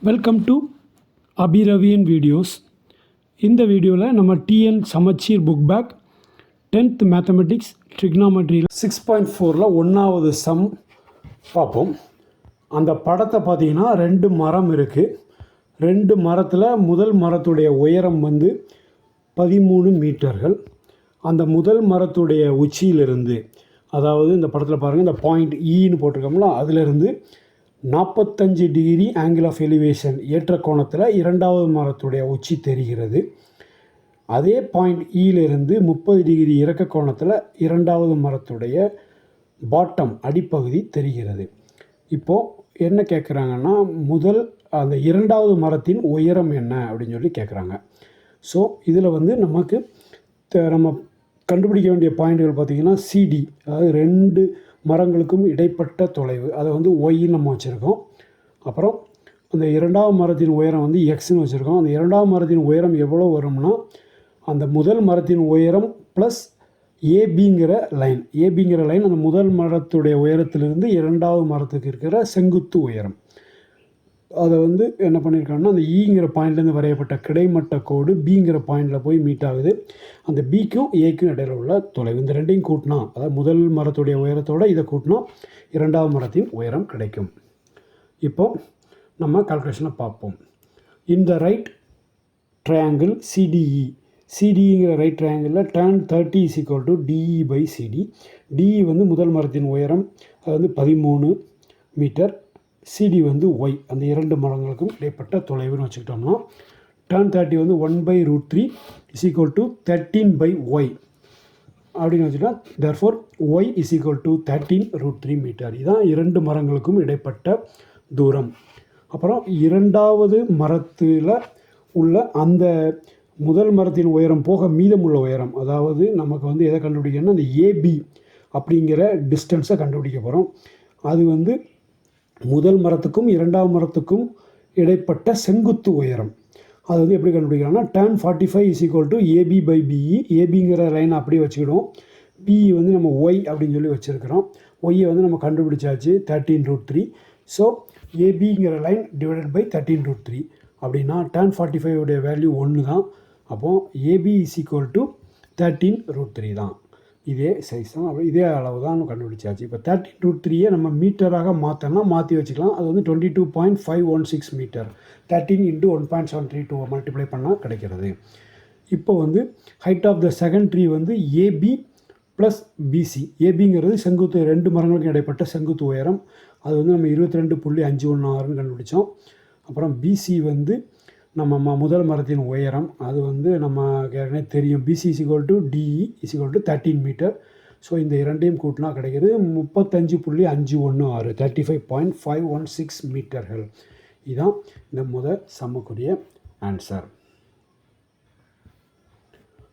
Welcome to அபிரவியன் videos. இந்த வீடியோவில் நம்ம டிஎன் சமச்சீர் புக் பேக் 10th மேத்தமெட்டிக்ஸ் ட்ரிக்னாமெட்ரியில் 6.4 ஒன்றாவது சம் பார்ப்போம். அந்த படத்தை பார்த்தீங்கன்னா 2 மரம் இருக்குது. 2 மரத்தில் முதல் மரத்துடைய உயரம் 13 மீட்டர்கள். அந்த முதல் மரத்துடைய உச்சியிலிருந்து, அதாவது இந்த படத்தில் பாருங்கள், இந்த பாயிண்ட் ஈன்னு போட்டிருக்கோம்ல, அதிலிருந்து 45 டிகிரி ஆங்கிள் ஆஃப் எலிவேஷன் ஏற்ற கோணத்தில் இரண்டாவது மரத்துடைய உச்சி தெரிகிறது. அதே பாயிண்ட் ஈயிலிருந்து 30 டிகிரி இறக்க கோணத்தில் இரண்டாவது மரத்துடைய பாட்டம் அடிப்பகுதி தெரிகிறது. இப்போது என்ன கேட்குறாங்கன்னா, அந்த இரண்டாவது மரத்தின் உயரம் என்ன அப்படின்னு சொல்லி கேட்குறாங்க. ஸோ இதில் நமக்கு நம்ம கண்டுபிடிக்க வேண்டிய பாயிண்ட்கள் பார்த்திங்கன்னா சிடி, அதாவது 2 மரங்களுக்கும் இடைப்பட்ட தொலைவு, அதை ஒய்ன்னு நம்ம வச்சுருக்கோம். அப்புறம் அந்த இரண்டாவது மரத்தின் உயரம் எக்ஸ்ன்னு வச்சுருக்கோம். அந்த இரண்டாவது மரத்தின் உயரம் எவ்வளோ வரும்னா, அந்த முதல் மரத்தின் உயரம் ப்ளஸ் ஏபிங்கிற லைன் அந்த முதல் மரத்துடைய உயரத்திலிருந்து இரண்டாவது மரத்துக்கு இருக்கிற செங்குத்து உயரம். அதை என்ன பண்ணியிருக்காங்கன்னா, அந்த ஈங்கிற பாயிண்ட்லேருந்து வரையப்பட்ட கிடைமட்ட கோடு பிங்கிற பாயிண்டில் போய் மீட் ஆகுது. அந்த பிக்கும் ஏக்கும் இடையில உள்ள தொலைவு, இந்த ரெண்டையும் கூட்டினா, அதாவது முதல் மரத்துடைய உயரத்தோடு இதை கூட்டினா இரண்டாவது மரத்தின் உயரம் கிடைக்கும். இப்போது நம்ம கால்குலேஷனை பார்ப்போம். இந்த right triangle சிடிஇங்கிற right ட்ரையாங்கிளில் tan 30 = DE/CD. DE முதல் மரத்தின் உயரம், அது 13 மீட்டர். சிடி ஒய், அந்த 2 மரங்களுக்கும் இடைப்பட்ட தொலைவுன்னு வச்சுக்கிட்டோம்னா, tan 30 1/√3 = 13/y அப்படின்னு வச்சுட்டா, தேர்ஃபோர் y = 13√3 மீட்டர். இதுதான் 2 மரங்களுக்கும் இடைப்பட்ட தூரம். அப்புறம் இரண்டாவது மரத்தில் உள்ள அந்த முதல் மரத்தின் உயரம் போக மீதமுள்ள உயரம், அதாவது நமக்கு எதை கண்டுபிடிக்கணும்னா, அந்த ஏபி அப்படிங்கிற டிஸ்டன்ஸை கண்டுபிடிக்க போகிறோம். அது முதல் மரத்துக்கும் இரண்டாவது மரத்துக்கும் இடைப்பட்ட செங்குத்து உயரம். அது எப்படி கண்டுபிடிக்கலாம்னா, tan 45 = AB/BE. ஏபிங்கிற லைன் அப்படியே வச்சுக்கிடுவோம். பிஇ நம்ம ஒய் அப்படின்னு சொல்லி வச்சுருக்கிறோம். ஒய்யை நம்ம கண்டுபிடிச்சாச்சு, 13√3. ஸோ ஏபிங்கிற லைன் டிவைடட் பை 13√3 அப்படின்னா tan 45 உடைய வேல்யூ 1 தான். அப்போது ஏபி = 13√3 தான். இதே சைஸ் தான், இதே அளவு தான் நம்ம கண்டுபிடிச்சாச்சு. இப்போ 13√3 நம்ம மீட்டராக மாற்றி வச்சுக்கலாம். அது 22.516 மீட்டர். 13 × 1.732 மல்டிப்ளை பண்ணால் கிடைக்கிறது. இப்போ height of the second tree AB plus BC. ஏபிங்கிறது செங்குத்து, 2 மரங்களுக்கும் இடைப்பட்ட செங்குத்து உயரம். அது நம்ம 22.516ன்னு கண்டுபிடிச்சோம். அப்புறம் பிசி நம்ம முதல் மரத்தின் உயரம், அது நம்ம ஏற்கனவே தெரியும். PC = DE = 13 metre. ஸோ இந்த இரண்டையும் கூட்டினா கிடைக்கிறது 35.516, 35.516 மீட்டர்கள். இதுதான் இந்த சம்முக்குரிய ஆன்சர்.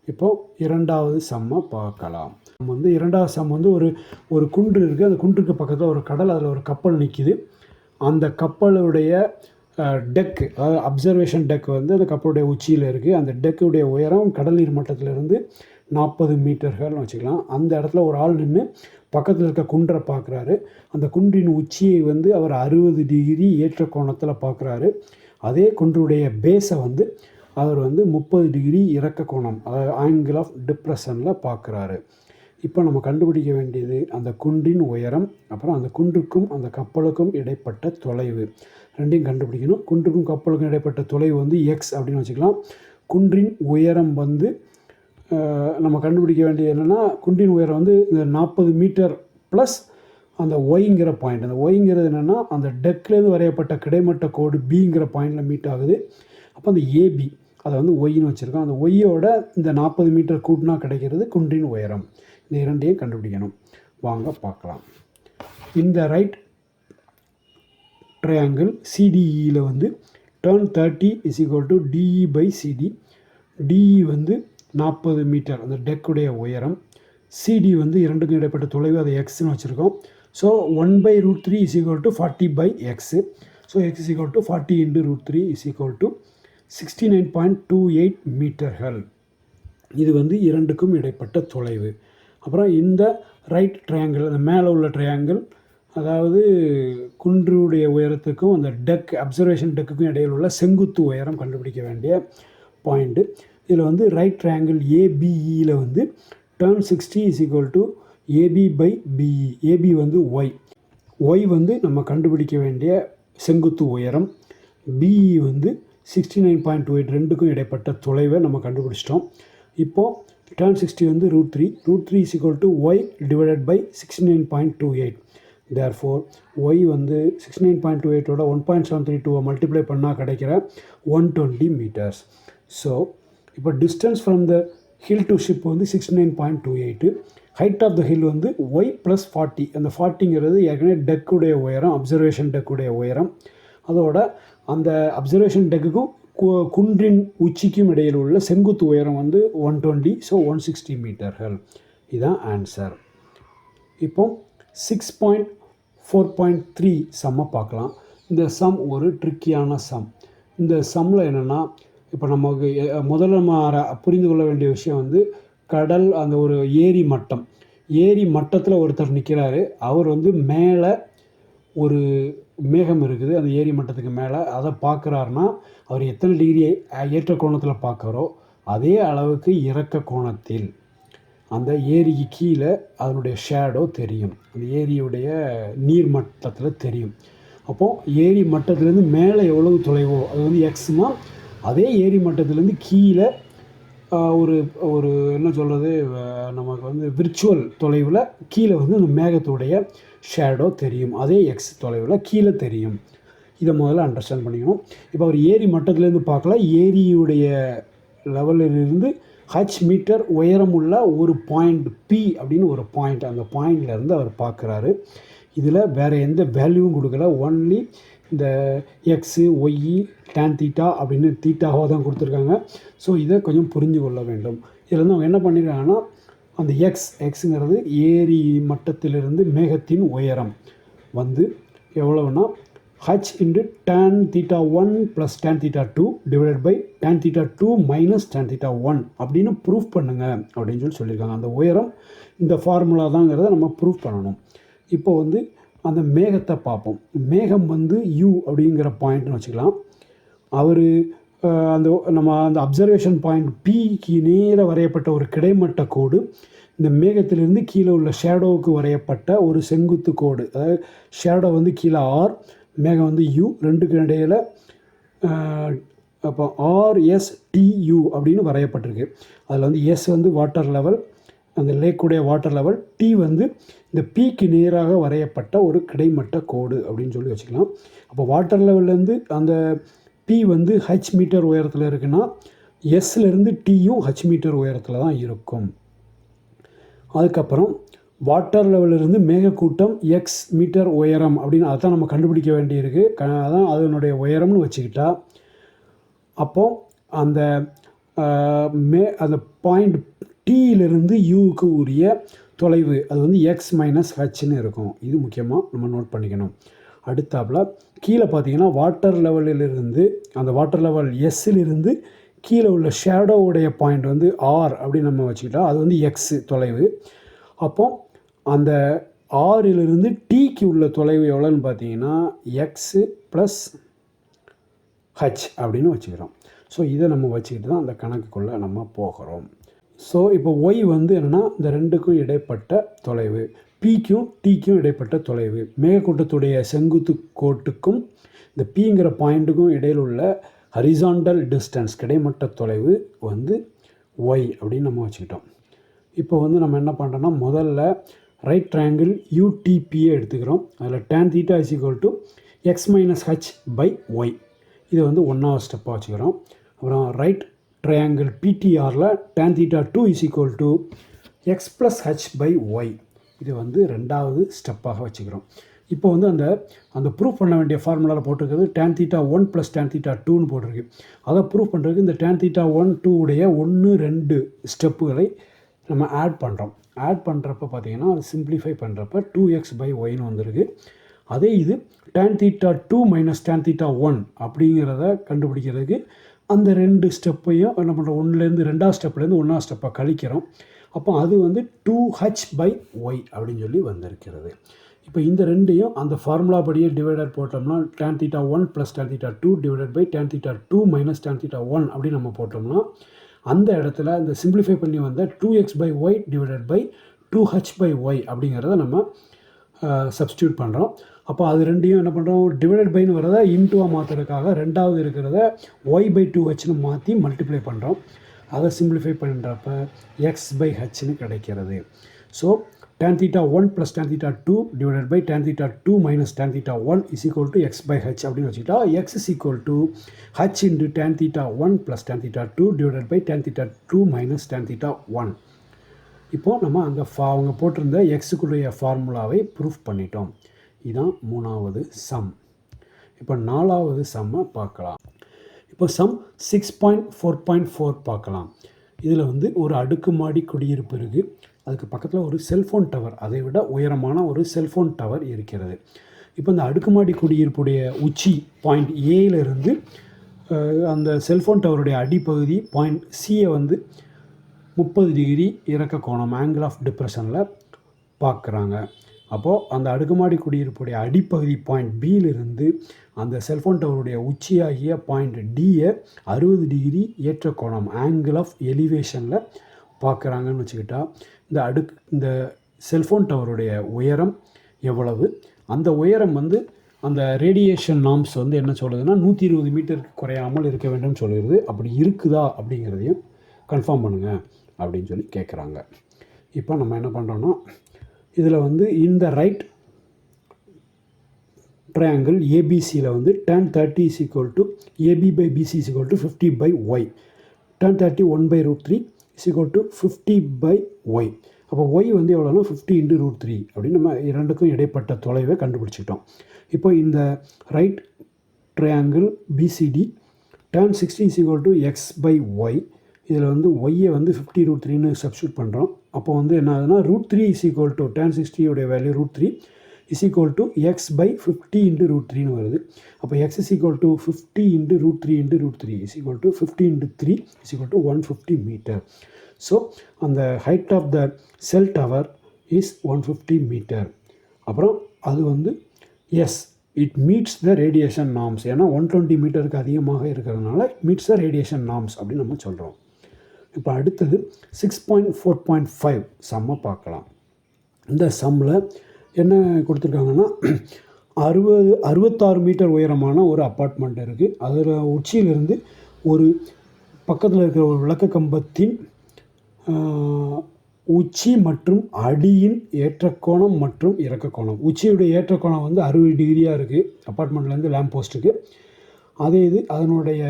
இப்போது இரண்டாவது சம்மை பார்க்கலாம். நம்ம இரண்டாவது சம் ஒரு குன்று இருக்குது. அந்த குன்றுக்கு பக்கத்தில் ஒரு கடல், அதில் ஒரு கப்பல் நிற்கிது. அந்த கப்பலுடைய டெக்கு, அதாவது அப்சர்வேஷன் டெக் அந்த கப்பலுடைய உச்சியில் இருக்குது. அந்த டெக்குடைய உயரம் கடல் நீர் மட்டத்திலிருந்து 40 மீட்டர்கள்னு வச்சுக்கலாம். அந்த இடத்துல ஒரு ஆள் நின்று பக்கத்தில் இருக்க குன்றை பார்க்குறாரு. அந்த குன்றின் உச்சியை அவர் 60 டிகிரி ஏற்ற கோணத்தில் பார்க்குறாரு. அதே குன்றுடைய பேஸை அவர் 30 டிகிரி இறக்க கோணம், அதாவது ஆங்கிள் ஆஃப் டிப்ரெஷனில் பார்க்குறாரு. இப்போ நம்ம கண்டுபிடிக்க வேண்டியது அந்த குன்றின் உயரம், அப்புறம் அந்த குன்றுக்கும் அந்த கப்பலுக்கும் இடைப்பட்ட தொலைவு, ரெண்டையும் கண்டுபிடிக்கணும். குன்றுக்கும் கப்பலுக்கும் இடைப்பட்ட தொலைவு எக்ஸ் அப்படின்னு வச்சுக்கலாம். குன்றின் உயரம் நம்ம கண்டுபிடிக்க வேண்டியது என்னென்னா, குன்றின் உயரம் இந்த 40 மீட்டர் ப்ளஸ் அந்த ஒய்ங்கிற பாயிண்ட். அந்த ஒய்ங்கிறது என்னென்னா, அந்த டெக்லேருந்து வரையப்பட்ட கிடைமட்ட கோடு பிங்கிற பாயிண்டில் மீட் ஆகுது. அப்போ அந்த ஏபி, அதை ஒய்ன்னு வச்சுருக்கோம். அந்த ஒய்யோட இந்த 40 மீட்டர் கூட்டினா கிடைக்கிறது குன்றின் உயரம். இந்த இரண்டையும் கண்டுபிடிக்கணும். வாங்க பார்க்கலாம். இந்த ரைட் ட்ரையாங்கிள் சிடிஇயில் tan 30 = DE/CD. DE 40 மீட்டர், அந்த டெக்குடைய உயரம். சிடி இரண்டுக்கும் இடைப்பட்ட தொலைவு, அதை எக்ஸ்ன்னு வச்சுருக்கோம். So 1/√3 = 40/x. ஸோ x = 40 × √3 = 69.28 மீட்டர்கள். இது இரண்டுக்கும் இடைப்பட்ட தொலைவு. அப்புறம் இந்த ரைட் ட்ரையாங்கிள், அந்த மேலே உள்ள ட்ரையாங்கிள் அதாவது குன்றுடைய உயரத்துக்கும் அந்த அப்சர்வேஷன் டெக்குக்கும் இடையில் உள்ள செங்குத்து உயரம் கண்டுபிடிக்க வேண்டிய பாயிண்ட்டு. இதில் வந்து ரைட் ட்ரையாங்கிள் ஏபிஇயில் வந்து tan 60 is equal to AB by BE. AB வந்து ஒய் வந்து நம்ம கண்டுபிடிக்க வேண்டிய செங்குத்து உயரம். பிஇ வந்து 69.28 ரெண்டுக்கும் இடைப்பட்ட தொலைவை நம்ம கண்டுபிடிச்சிட்டோம். இப்போது tan 60 வந்து √3 is equal to y divided by 69.28. therefore y வந்து 69.28ஓட 1.732 மல்டிப்ளை பண்ணால் கிடைக்கிற 120 meters. ஸோ இப்போ distance from the hill to ship வந்து 69.28. ஹைட் ஆஃப் த ஹில் வந்து y ப்ளஸ் 40. அந்த 40ங்கிறது ஏற்கனவே டெக்குடைய உயரம், அப்சர்வேஷன் டெக்குடைய உயரம். அதோட அந்த அப்சர்வேஷன் டெக்குக்கும் குன்றின் உச்சிக்கும் இடையில் உள்ள செங்குத்து உயரம் வந்து 120. ஸோ 160 மீட்டர்கள். இதுதான் ஆன்சர். இப்போ 6.4.3 சம்மை பார்க்கலாம். இந்த சம் ஒரு ட்ரிக்கியான சம். இந்த சம்மில் என்னென்னா, இப்போ நமக்கு முதல்ல நம்ம புரிந்து கொள்ள வேண்டிய விஷயம் வந்து கடல், அந்த ஒரு ஏரி மட்டம். ஏரி மட்டத்தில் ஒருத்தர் நிற்கிறாரு. அவர் வந்து மேலே ஒரு மேகம் இருக்குது, அந்த ஏரி மட்டத்துக்கு மேலே. அதை பார்க்குறாருன்னா அவர் எத்தனை டிகிரி ஏற்ற கோணத்தில் பார்க்குறோ அதே அளவுக்கு இறக்க கோணத்தில் அந்த ஏரிக்கு கீழே அதனுடைய ஷேடோ தெரியும், அந்த ஏரியுடைய நீர் மட்டத்தில் தெரியும். அப்போது ஏரி மட்டத்துலேருந்து மேலே எவ்வளவு தொலைவோ அது வந்து எக்ஸ்னா, அதே ஏரி மட்டத்துலேருந்து கீழே ஒரு ஒரு என்ன சொல்கிறது, நமக்கு வந்து விர்ச்சுவல் தொலைவில் கீழே வந்து அந்த மேகத்துடைய ஷேடோ தெரியும், அதே எக்ஸ் தொலைவில் கீழே தெரியும். இதை முதல்ல அண்டர்ஸ்டாண்ட் பண்ணிக்கணும். இப்போ அவர் ஏரி மட்டத்துலேருந்து பார்க்கல, ஏரியுடைய லெவலிலிருந்து ஹச் மீட்டர் உயரமுள்ள ஒரு பாயிண்ட் பி அப்படின்னு ஒரு பாயிண்ட், அந்த பாயிண்ட்லேருந்து அவர் பார்க்குறாரு. இதில் வேறு எந்த வேல்யூவும் கொடுக்கல, ஒன்லி இந்த எக்ஸு ஒய்இ டேன் தீட்டா அப்படின்னு தீட்டாவாக தான் கொடுத்துருக்காங்க. ஸோ இதை கொஞ்சம் புரிஞ்சு கொள்ள வேண்டும். இதில் வந்து அவங்க என்ன பண்ணியிருக்காங்கன்னா, அந்த எக்ஸுங்கிறது ஏரி மட்டத்திலிருந்து மேகத்தின் உயரம் வந்து எவ்வளவுனா h into tan theta 1 plus tan theta 2 divided by tan theta 2 minus tan theta 1 அப்படின்னு ப்ரூஃப் பண்ணுங்க அப்படின்னு சொல்லியிருக்காங்க. அந்த உயரம் இந்த ஃபார்முலா தாங்கிறத நம்ம ப்ரூஃப் பண்ணணும். இப்போ வந்து அந்த மேகத்தை பார்ப்போம். மேகம் வந்து u அப்படிங்கிற பாயிண்ட்னு வச்சுக்கலாம். அவர் நம்ம அந்த அப்சர்வேஷன் பாயிண்ட் பிக்கு நேராக வரையப்பட்ட ஒரு கிடைமட்ட கோடு, இந்த மேகத்திலிருந்து கீழே உள்ள ஷேடோவுக்கு வரையப்பட்ட ஒரு செங்குத்து கோடு. அதாவது ஷேடோ வந்து கீழே ஆர், மேகம் வந்து யூ, ரெண்டுக்கு இடையில் அப்போ RSTU அப்படின்னு வரையப்பட்டிருக்கு. அதில் வந்து எஸ் வந்து வாட்டர் லெவல், அந்த லேக்குடைய வாட்டர் லெவல், டி வந்து இந்த பீக்கு நேராக வரையப்பட்ட ஒரு கிடைமட்ட கோடு அப்படின்னு சொல்லி வச்சுக்கலாம். அப்போ வாட்டர் லெவல்லேருந்து அந்த பி வந்து ஹச் மீட்டர் உயரத்தில் இருக்குன்னா, எஸ்லேருந்து டியும் ஹச் மீட்டர் உயரத்தில் தான் இருக்கும். அதுக்கப்புறம் வாட்டர் லெவலிருந்து மேகக்கூட்டம் எக்ஸ் மீட்டர் உயரம் அப்படின்னு அதான் நம்ம கண்டுபிடிக்க வேண்டியிருக்கு. அதான் அதனுடைய உயரம்னு வச்சுக்கிட்டா, அப்போது அந்த அந்த பாயிண்ட் டியிலிருந்து யூவுக்கு உரிய தொலைவு அது வந்து எக்ஸ் மைனஸ் ஹச்ன்னு இருக்கும். இது முக்கியமாக நம்ம நோட் பண்ணிக்கணும். அடுத்தாப்பில் கீழே பார்த்தீங்கன்னா வாட்டர் லெவலிலிருந்து, அந்த வாட்டர் லெவல் எஸ்ஸிலிருந்து கீழே உள்ள ஷேடோவுடைய பாயிண்ட் வந்து ஆர் அப்படின்னு நம்ம வச்சுக்கிட்டா அது வந்து எக்ஸு தொலைவு. அப்போது அந்த ஆறிலிருந்து டிக்கு உள்ள தொலைவு எவ்வளோன்னு பார்த்தீங்கன்னா எக்ஸு ப்ளஸ் ஹச் அப்படின்னு வச்சுக்கிறோம். ஸோ இதை நம்ம வச்சுக்கிட்டு தான் அந்த கணக்குக்குள்ளே நம்ம போகிறோம். ஸோ இப்போ ஒய் வந்து என்னென்னா இந்த ரெண்டுக்கும் இடைப்பட்ட தொலைவு, பிக்கும் டிக்கும் இடைப்பட்ட தொலைவு, மேகக்கூட்டத்துடைய செங்குத்து கோட்டுக்கும் இந்த பிங்கிற பாயிண்ட்டுக்கும் இடையில் உள்ள ஹரிசாண்டல் டிஸ்டன்ஸ் கிடைமட்ட தொலைவு வந்து ஒய் அப்படின்னு நம்ம வச்சுக்கிட்டோம். இப்போ வந்து நம்ம என்ன பண்ணுறோன்னா, முதல்ல ரைட் ட்ரையாங்கிள் யூடிபியை எடுத்துக்கிறோம். அதில் tan theta is equal to x minus h by y, இதை வந்து ஒன்றாவது ஸ்டெப்பாக வச்சுக்கிறோம். அப்புறம் ரைட் ட்ரையாங்கிள் பிடிஆரில் tan theta 2 is equal to x plus h by y, இது வந்து ரெண்டாவது ஸ்டெப்பாக வச்சுக்கிறோம். இப்போ வந்து அந்த ப்ரூஃப் பண்ண வேண்டிய ஃபார்முலாவில் போட்டிருக்கிறது tan theta 1 plus tan theta 2ன்னு போட்டிருக்கு. அதை ப்ரூஃப் பண்ணுறதுக்கு இந்த tan theta 1 2 உடைய 1 2 ஸ்டெப்புகளை நம்ம ஆட் பண்ணுறோம். ஆட் பண்ணுறப்ப பார்த்தீங்கன்னா அது சிம்பிளிஃபை பண்ணுறப்ப 2x பை ஒய்னு வந்திருக்கு. அதே இது tan theta 2 minus tan theta 1 அப்படிங்கிறத கண்டுபிடிக்கிறதுக்கு அந்த ரெண்டு ஸ்டெப்பையும் என்ன பண்ணுறோம், ஒன்றுலேருந்து ரெண்டாவது ஸ்டெப்லேருந்து ஒன்றாவது ஸ்டெப்பை கழிக்கிறோம். அப்போ அது வந்து 2h பை ஒய் அப்படின்னு சொல்லி வந்திருக்கிறது. இப்போ இந்த ரெண்டையும் அந்த ஃபார்முலா படியே டிவைடர் போட்டோம்னா tan θ 1 + tan θ 2 divided by tan θ 2 - tan θ 1 அப்படி நம்ம போட்டோம்னா அந்த இடத்துல இந்த சிம்பிளிஃபை பண்ணி வந்த 2x/y டிவைடட் பை 2h/y அப்படிங்கிறத நம்ம சப்ஸ்டியூட் பண்ணுறோம். அப்போ அது ரெண்டையும் என்ன பண்ணுறோம், டிவைடட் பைன்னு வரதை இன்டூவாக மாற்றுறதுக்காக ரெண்டாவது இருக்கிறத y/2hன்னு மாற்றி மல்டிப்ளை பண்ணுறோம். அதை சிம்பிளிஃபை பண்ணுறப்ப x/hன்னு கிடைக்கிறது. So tan θ 1 + tan θ 2 divided by tan θ 2 - tan θ 1 is equal to x/h அப்படின்னு வச்சுக்கிட்டா x is equal to h into tan θ 1 + tan θ 2 divided by tan θ 2 - tan θ 1. இப்போது நம்ம அந்த அவங்க போட்டிருந்த எக்ஸுக்குரிய ஃபார்முலாவை ப்ரூஃப் பண்ணிட்டோம். இதுதான் 3வது சம். இப்போ 4வது சம்மை பார்க்கலாம். இப்போ சம் 6.4.4 பார்க்கலாம். இதில் வந்து ஒரு அடுக்குமாடி குடியிருப்பு இருக்குது. அதுக்கு பக்கத்தில் ஒரு செல்ஃபோன் டவர், அதை விட உயரமான ஒரு செல்ஃபோன் டவர் இருக்கிறது. இப்போ இந்த அடுக்குமாடி குடியிருப்புடைய உச்சி பாயிண்ட் ஏயிலிருந்து அந்த செல்ஃபோன் டவருடைய அடிப்பகுதி பாயிண்ட் சியை வந்து 30 டிகிரி இறக்க கோணம் ஆங்கிள் ஆஃப் டிப்ரெஷனில் பார்க்குறாங்க. அப்போது அந்த அடுக்குமாடி குடியிருப்புடைய அடிப்பகுதி பாயிண்ட் பியிலிருந்து அந்த செல்ஃபோன் டவருடைய உச்சியாகிய பாயிண்ட் டியை 60 டிகிரி ஏற்ற கோணம் ஆங்கிள் ஆஃப் எலிவேஷனில் பார்க்குறாங்கன்னு வச்சுக்கிட்டா இந்த செல்ஃபோன் டவருடைய உயரம் எவ்வளவு, அந்த உயரம் வந்து அந்த ரேடியேஷன் நார்ம்ஸ் வந்து என்ன சொல்லுதுன்னா 120 மீட்டருக்கு குறையாமல் இருக்க வேண்டும் சொல்லுறது. அப்படி இருக்குதா அப்படிங்கிறதையும் கன்ஃபார்ம் பண்ணுங்கள் அப்படின்னு சொல்லி கேட்குறாங்க. இப்போ நம்ம என்ன பண்ணுறோன்னா, இதில் வந்து இந்த ரைட் ட்ரையாங்கிள் ஏபிசியில் வந்து tan 30 is equal to AB/BC is equal to 50/y, tan 30 1/√3 is equal to 50/y. அப்போ y வந்து எவ்வளோனா 50 × √3 அப்படின்னு நம்ம இரண்டுக்கும் இடைப்பட்ட தொலைவை கண்டுபிடிச்சிட்டோம். இப்போ இந்த right triangle BCD tan 60 is equal to x/y, இதில் வந்து ஒய்யை வந்து 50/√3ன்னு சப்ஸ்டியூட் பண்ணுறோம். அப்போ வந்து என்ன ஆகுதுன்னா √3 is equal to tan 60 value √3 is equal to x/50 × √3ன்னு வருது. அப்போ x is equal to 50 × √3 × √3 is equal to 50 × 3 is equal to 150 metre. So அந்த height of the cell tower is 150 metre. அப்புறம் அது வந்து as it meets the radiation norms. ஏன்னா 120 மீட்டருக்கு அதிகமாக இருக்கிறதுனால it meets the radiation norms அப்படின்னு நம்ம சொல்கிறோம். இப்போ அடுத்தது 6.4.5 சம்மை பார்க்கலாம். இந்த சம்மில் என்ன கொடுத்துருக்காங்கன்னா 66 மீட்டர் உயரமான ஒரு அப்பார்ட்மெண்ட் இருக்குது. அதில் உச்சியிலிருந்து ஒரு பக்கத்தில் இருக்கிற ஒரு விளக்க கம்பத்தின் உச்சி மற்றும் அடியின் ஏற்றக்கோணம் மற்றும் இறக்கக்கோணம். உச்சியுடைய ஏற்றக்கோணம் வந்து 60 டிகிரியாக இருக்குது அப்பார்ட்மெண்ட்லேருந்து லேம்ப் போஸ்ட்டுக்கு. அதே இது அதனுடைய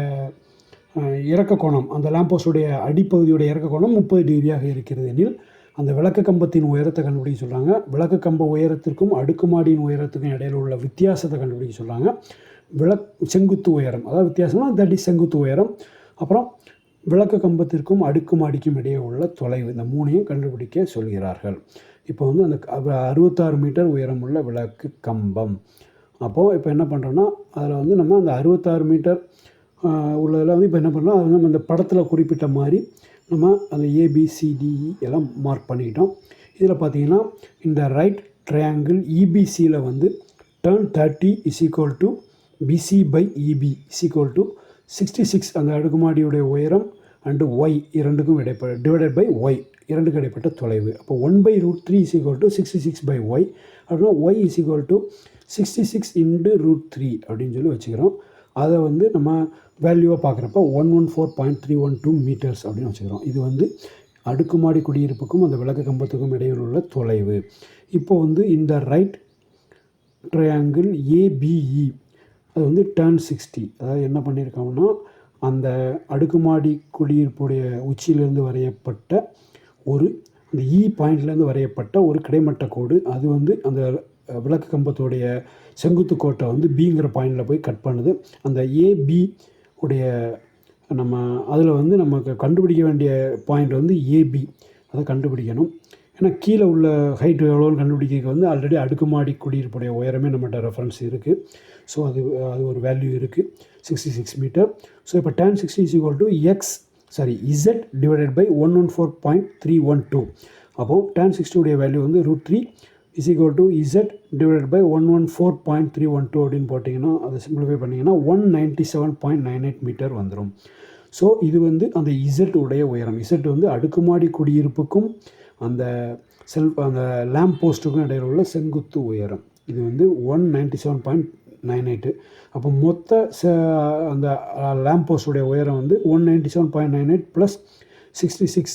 இறக்கக்கோணம், அந்த லேம்ப் போஸ்டுடைய அடிப்பகுதியுடைய இறக்கக்கோணம் 30 டிகிரியாக இருக்கிறது எனில் அந்த விளக்க கம்பத்தின் உயரத்தை கண்டுபிடிக்க சொல்கிறாங்க. விளக்க கம்ப உயரத்திற்கும் அடுக்குமாடியின் உயரத்துக்கும் இடையில் உள்ள வித்தியாசத்தை கண்டுபிடிக்க சொல்கிறாங்க. செங்குத்து உயரம், அதாவது வித்தியாசம்னா தட் இஸ் செங்குத்து உயரம். அப்புறம் விளக்க கம்பத்திற்கும் அடுக்குமாடிக்கும் இடையே உள்ள தொலைவு, இந்த மூணையும் கண்டுபிடிக்க சொல்கிறார்கள். இப்போ வந்து அந்த 66 மீட்டர் உயரமுள்ள விளக்கு கம்பம். அப்போது இப்போ என்ன பண்ணுறோன்னா, அதில் வந்து நம்ம அந்த 66 மீட்டர் உள்ளதில் வந்து இப்போ என்ன பண்ணுறோம், அது நம்ம இந்த படத்தில் குறிப்பிட்ட மாதிரி நம்ம அந்த ஏபிசிடிஇ எல்லாம் மார்க் பண்ணிக்கிட்டோம். இதில் பார்த்திங்கன்னா இந்த ரைட் ட்ரையாங்கிள் இபிசியில் வந்து tan 30 is equal to BC/EB is equal to 66 அந்த அடுக்குமாடியுடைய உயரம் அண்டு ஒய் இரண்டுக்கும் இடைப்பட்ட டிவைடட் பை ஒய் இரண்டுக்கும் இடைப்பட்ட தொலைவு. அப்போ 1/√3 இஸ் ஈக்குவல் டு 66/y அப்படின்னா ஒய் இஸ் ஈக்குவல் டு 66 × √3 அப்படின்னு சொல்லி வச்சுக்கிறோம். அதை வந்து நம்ம வேல்யூவாக பார்க்குறப்ப 114.312 மீட்டர்ஸ் அப்படின்னு வச்சுக்கிறோம். இது வந்து அடுக்குமாடி குடியிருப்புக்கும் அந்த விளக்க கம்பத்துக்கும் இடையில் உள்ள தொலைவு. இப்போ வந்து இந்த ரைட் ட்ரையாங்கிள் ஏபிஇ அது வந்து tan 60, அதாவது என்ன பண்ணியிருக்காங்கன்னா அந்த அடுக்குமாடி குடியிருப்புடைய உச்சியிலேருந்து வரையப்பட்ட ஒரு அந்த பாயிண்ட்லேருந்து வரையப்பட்ட ஒரு கிடைமட்ட கோடு. அது வந்து அந்த விளக்கு கம்பத்துடைய செங்குத்து கோட்டை வந்து பிங்கிற பாயிண்டில் போய் கட் பண்ணுது. அந்த ஏபி உடைய நம்ம அதில் வந்து நமக்கு கண்டுபிடிக்க வேண்டிய பாயிண்ட் வந்து ஏபி, அதை கண்டுபிடிக்கணும். ஏன்னா கீழே உள்ள ஹைட் எவ்வளோன்னு கண்டுபிடிக்க வந்து ஆல்ரெடி அடுக்குமாடி குடியிருப்புடைய உயரமே நம்மகிட்ட ரெஃபரன்ஸ் இருக்குது. ஸோ அது ஒரு வேல்யூ இருக்குது 66 மீட்டர். ஸோ இப்போ tan 60 is equal to Z divided by 114.312. அப்போது tan 60 உடைய வேல்யூ வந்து √3 is equal to Z divided by 114.312 அப்படின்னு போட்டிங்கன்னா அதை சிம்பிளிஃபை பண்ணிங்கன்னா 197.98 மீட்டர் வந்துடும். ஸோ இது வந்து அந்த இசட் உடைய உயரம். இசட் வந்து அடுக்குமாடி குடியிருப்புக்கும் அந்த அந்த லேம்ப் போஸ்ட்டுக்கும் இடையில் உள்ள செங்குத்து உயரம். இது வந்து 197.98. அப்போ மொத்த அந்த லேம்ப் போஸ்ட்டுடைய உயரம் வந்து 197.98 ப்ளஸ் 66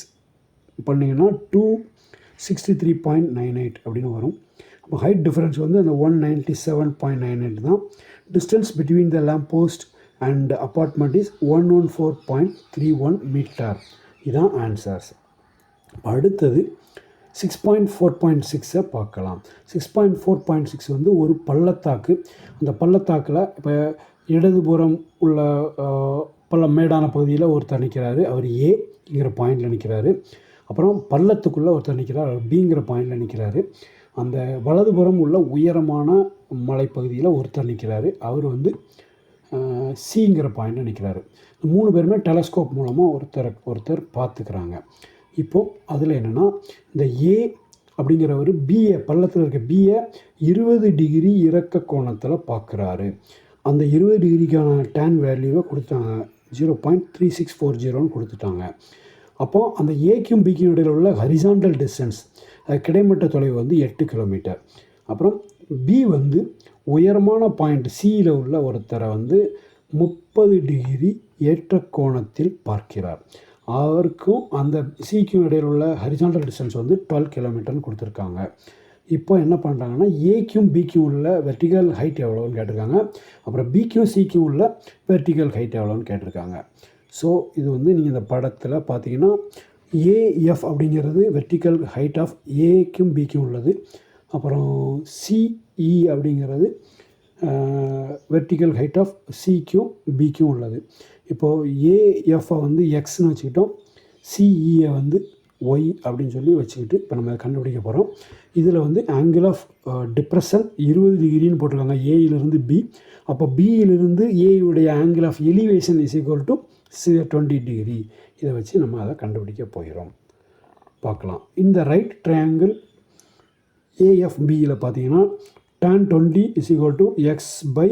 பண்ணிங்கன்னா 263.98 அப்படின்னு வரும். அப்போ ஹைட் டிஃப்ரென்ஸ் வந்து அந்த 197.98 தான். Distance between the lamp post and apartment is 114.31 metre. இதுதான் ஆன்சர்ஸ். அடுத்தது 6.4.6 பார்க்கலாம். 6.4.6 வந்து ஒரு பள்ளத்தாக்கு. அந்த பள்ளத்தாக்கில் இப்போ இடதுபுறம் உள்ள மேடான பகுதியில் ஒருத்தர் நிற்கிறாரு, அவர் ஏங்கிற பாயிண்டில் நிற்கிறாரு. அப்புறம் பள்ளத்துக்குள்ளே ஒருத்தர் நிற்கிறார், அவர் பிங்கிற பாயிண்டில் நிற்கிறாரு. அந்த வலதுபுறம் உள்ள உயரமான மலைப்பகுதியில் ஒருத்தர் நிற்கிறாரு, அவர் வந்து சிங்கிற பாயிண்டில் நிற்கிறாரு. 3 பேருமே டெலஸ்கோப் மூலமாக ஒருத்தர் பார்த்துக்கிறாங்க. இப்போது அதில் என்னென்னா இந்த ஏ அப்படிங்கிறவர் பிஏ பள்ளத்தில் இருக்க பிஏ 20 டிகிரி இறக்க கோணத்தில் பார்க்குறாரு. அந்த 20 டிகிரிக்கான டேன் வேல்யூவை கொடுத்தாங்க, 0.3640 கொடுத்துட்டாங்க. அப்போது அந்த ஏக்கும் பிக்கும் இடையில் உள்ள ஹரிசாண்டல் டிஸ்டன்ஸ், கிடைமட்ட தொலைவு வந்து 8 கிலோமீட்டர். அப்புறம் பி வந்து உயரமான பாயிண்ட் சியில் உள்ள ஒருத்தரை வந்து 30 டிகிரி ஏற்ற கோணத்தில் பார்க்கிறார். அவருக்கும் அந்த சிக்கும் இடையில் உள்ள ஹரிசாண்டல் டிஸ்டன்ஸ் வந்து 12 கிலோமீட்டர்னு கொடுத்துருக்காங்க. இப்போ என்ன பண்ணுறாங்கன்னா ஏக்கும் பிக்கும் உள்ள வெர்டிக்கல் ஹைட் எவ்வளோன்னு கேட்டிருக்காங்க. அப்புறம் பிக்கும் சிக்கும் உள்ள வெர்டிக்கல் ஹைட் எவ்வளோன்னு கேட்டிருக்காங்க. ஸோ இது வந்து நீங்கள் இந்த படத்தில் பார்த்தீங்கன்னா ஏஎஃப் அப்படிங்கிறது வெர்டிக்கல் ஹைட் ஆஃப் ஏக்கும் பிக்கும் உள்ளது. அப்புறம் சிஇ அப்படிங்கிறது வெர்டிக்கல் ஹைட் ஆஃப் சிக்கும் பிக்கும் உள்ளது. இப்போது ஏஎஃப்பை வந்து எக்ஸ்னு வச்சுக்கிட்டோம், சிஇயை வந்து ஒய் அப்படின்னு சொல்லி வச்சுக்கிட்டு இப்போ நம்ம கண்டுபிடிக்க போகிறோம். இதில் வந்து ஆங்கிள் ஆஃப் டிப்ரெஷன் 20 டிகிரின்னு போட்டிருக்காங்க ஏயிலிருந்து பி. அப்போ பியிலிருந்து ஏயுடைய angle of elevation is equal to 20 degree. இதை வச்சு நம்ம அதை கண்டுபிடிக்க போகிறோம். பார்க்கலாம். இந்த ரைட் ட்ரையாங்கிள் ஏஎஃபியில் பார்த்தீங்கன்னா tan 20 is equal to x by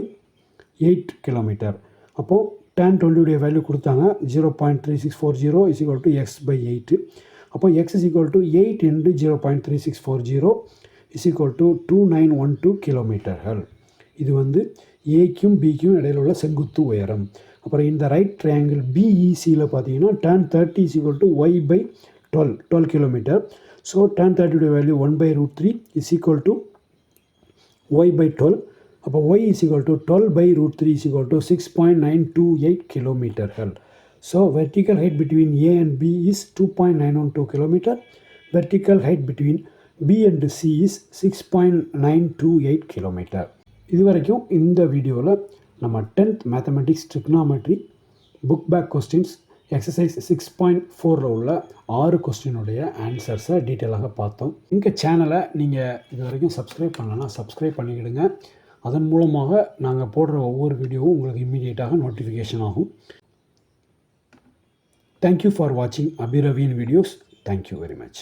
8 kilometre. அப்போது tan 20 உடைய வேல்யூ கொடுத்தாங்க, 0.3640 is equal to x by 8. அப்போ x is equal to 8 into 0.3640 is equal to 2912 கிலோமீட்டர்கள். இது வந்து ஏக்கும் பிக்கும் இடையில் உள்ள செங்குத்து உயரம். அப்புறம் இந்த ரைட் ட்ரையாங்கிள் பிஇசியில் பார்த்தீங்கன்னா tan 30 is equal to y by 12 kilometre. So tan 30 உடைய value 1/√3 is equal to y by 12. அப்போ y is equal to 12/√3 is equal to 6.928 கிலோமீட்டர்கள். So vertical height between A and B is 2.912 kilometre. Vertical height between B and C is 6.928 kilometre. இது வரைக்கும் இந்த வீடியோவில் நம்ம 10th mathematics trigonometry book back questions exercise 6.4 உள்ள 6 கொஸ்டினுடைய ஆன்சர்ஸை டீட்டெயிலாக பார்த்தோம். எங்கள் சேனலை நீங்கள் இது வரைக்கும் சப்ஸ்கிரைப் பண்ணலன்னா சப்ஸ்கிரைப் பண்ணிக்கிடுங்க. அதன் மூலமாக நாங்கள் போடுற ஒவ்வொரு வீடியோவும் உங்களுக்கு இம்மீடியட்டாக நோட்டிஃபிகேஷன் ஆகும். தேங்க்யூ ஃபார் வாட்சிங் அபிரவியின் வீடியோஸ். Thank you very much.